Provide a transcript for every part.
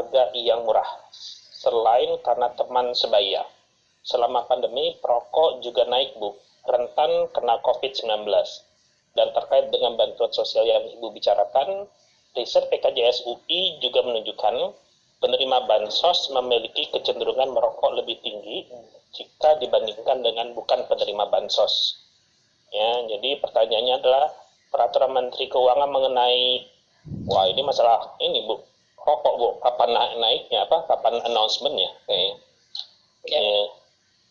harga yang murah. Selain karena teman sebaya, selama pandemi perokok juga naik, Bu, rentan kena COVID-19. Dan terkait dengan bantuan sosial yang Ibu bicarakan, riset PKJS UI juga menunjukkan penerima bansos memiliki kecenderungan merokok lebih tinggi jika dibandingkan dengan bukan penerima bansos. Ya, jadi pertanyaannya adalah peraturan Menteri Keuangan mengenai, wah ini masalah ini Bu, rokok Bu, kapan naiknya, kapan announcement-nya?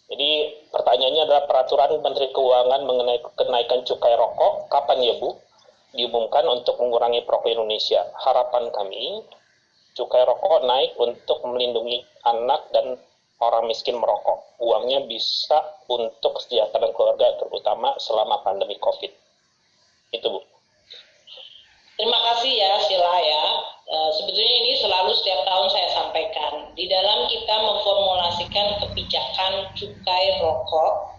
Jadi pertanyaannya adalah peraturan Menteri Keuangan mengenai kenaikan cukai rokok, kapan ya Bu diumumkan untuk mengurangi perokok Indonesia? Harapan kami, cukai rokok naik untuk melindungi anak dan orang miskin merokok. Uangnya bisa untuk kesejahteraan keluarga, terutama selama pandemi COVID. Itu Bu. Terima kasih ya Sheila ya. Sebetulnya ini selalu setiap tahun saya sampaikan. Di dalam kita memformulasikan kebijakan cukai rokok,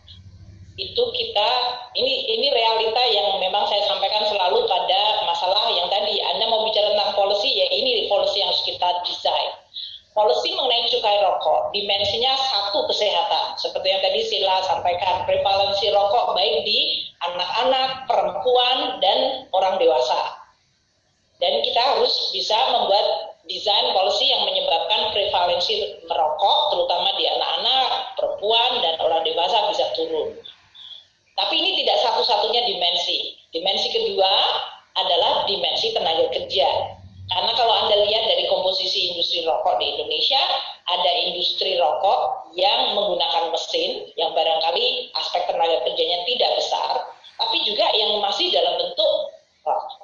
itu kita, ini realita yang memang saya sampaikan selalu pada masalah yang tadi. Anda mau bicara tentang policy, ya ini policy yang harus kita desain. Policy mengenai cukai rokok, dimensinya satu kesehatan. Seperti yang tadi Sheila sampaikan, prevalensi rokok baik di anak-anak, perempuan, dan orang dewasa. Dan kita harus bisa membuat desain policy yang menyebabkan prevalensi merokok, terutama di anak-anak, perempuan, dan orang dewasa bisa turun. Tapi ini tidak satu-satunya dimensi. Dimensi kedua adalah dimensi tenaga kerja. Karena kalau Anda lihat dari komposisi industri rokok di Indonesia, ada industri rokok yang menggunakan mesin, yang barangkali aspek tenaga kerjanya tidak besar, tapi juga yang masih dalam bentuk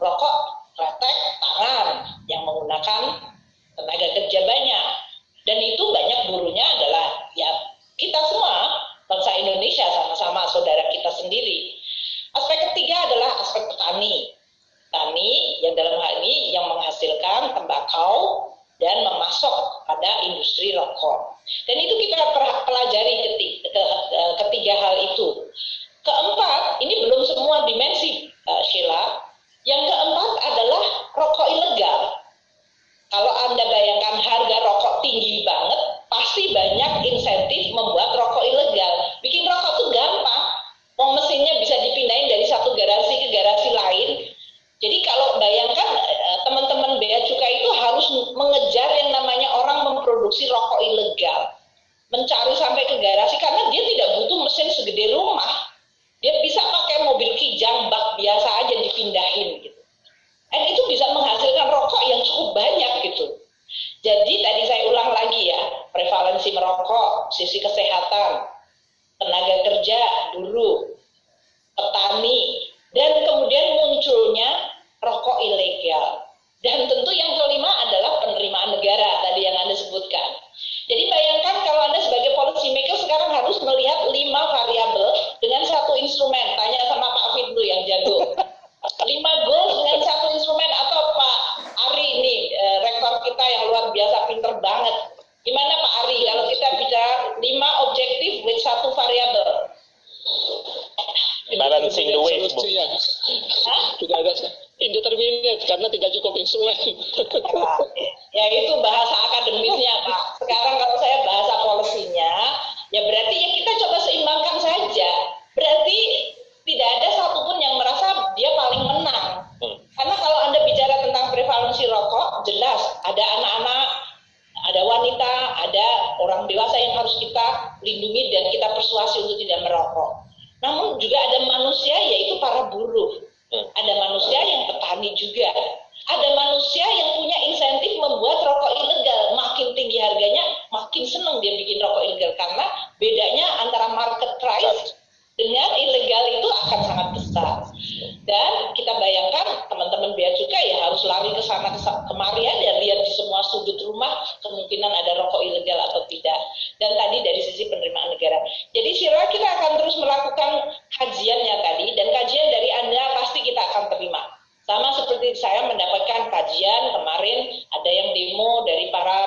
rokok kretek tangan yang menggunakan tenaga kerja banyak. Dan itu banyak buruhnya adalah ya kita semua, bangsa Indonesia, sama-sama saudara kita sendiri. Aspek ketiga adalah aspek petani. Petani yang dalam hal ini yang menghasilkan tembakau dan memasok pada industri rokok. Dan itu kita pelajari ketiga hal itu. Keempat, ini belum semua dimensi, Sheila. Yang keempat adalah rokok ilegal. Kalau Anda bayangkan harga rokok tinggi banget, pasti banyak insentif membuat rokok ilegal. Bikin rokok tuh gampang. Mesinnya bisa dipindahin dari satu garasi ke garasi lain. Jadi kalau bayangkan teman-teman bea cukai itu harus mengejar yang namanya orang memproduksi rokok ilegal. Mencari sampai ke garasi karena dia tidak butuh mesin segede rumah. Dia bisa pakai mobil kijang, bak biasa aja dipindahin gitu. Dan itu bisa menghasilkan rokok yang cukup banyak gitu. Jadi tadi saya ulang lagi ya, prevalensi merokok, sisi kesehatan, tenaga kerja, buruh, petani, dan kemudian munculnya rokok ilegal. Dan tentu yang kelima adalah penerimaan negara tadi yang Anda sebutkan. Jadi bayangkan kalau Anda sebagai policy maker sekarang harus melihat 5 variabel dengan satu instrumen. Tanya sama Pak Fitlu yang jago. 5 goals dengan satu instrumen, atau Pak Ari ini, rektor kita yang luar biasa pinter banget. Gimana Pak Ari kalau kita bicara 5 objektif with satu variabel? Balancing the wave, Bu. Tidak ada indeterminate karena tidak cukup instrumen. Ya itu bahasa akademisnya Pak. Sekarang kalau saya bahasa polisinya, ya berarti ya kita coba seimbangkan saja. Berarti tidak ada satupun yang merasa dia paling menang. Karena kalau Anda bicara tentang prevalensi rokok, jelas ada anak-anak, ada wanita, ada orang dewasa yang harus kita lindungi dan kita persuasi untuk tidak merokok. Namun juga ada manusia, yaitu para buruh. Ada manusia yang petani juga. Ada manusia yang punya insentif membuat rokok ilegal. Makin tinggi harganya, makin senang dia bikin rokok ilegal. Karena bedanya antara market price dengan ilegal itu akan sangat besar. Dan kita bayangkan teman-teman bea cukai ya harus lari ke sana kemari aja, lihat di semua sudut rumah kemungkinan ada rokok ilegal atau tidak. Dan tadi dari sisi penerimaan negara. Jadi Sheila, kita akan terus melakukan kajiannya tadi, dan kajian dari Anda pasti kita akan terima. Sama seperti saya mendapatkan kajian kemarin, ada yang demo dari para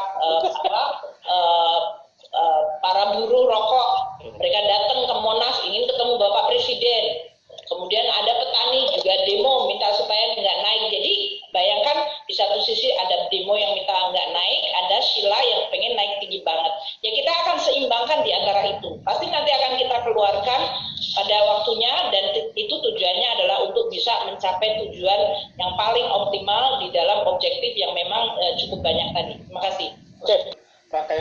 buruh rokok. Mereka datang ke Monas ingin ketemu Bapak Presiden. Kemudian ada petani juga demo minta supaya nggak naik. Jadi bayangkan di satu sisi ada demo yang minta nggak naik, ada tinggi banget. Ya kita akan seimbangkan di antara itu. Pasti nanti akan kita keluarkan pada waktunya, dan itu tujuannya adalah untuk bisa mencapai tujuan yang paling optimal di dalam objektif yang memang cukup banyak tadi.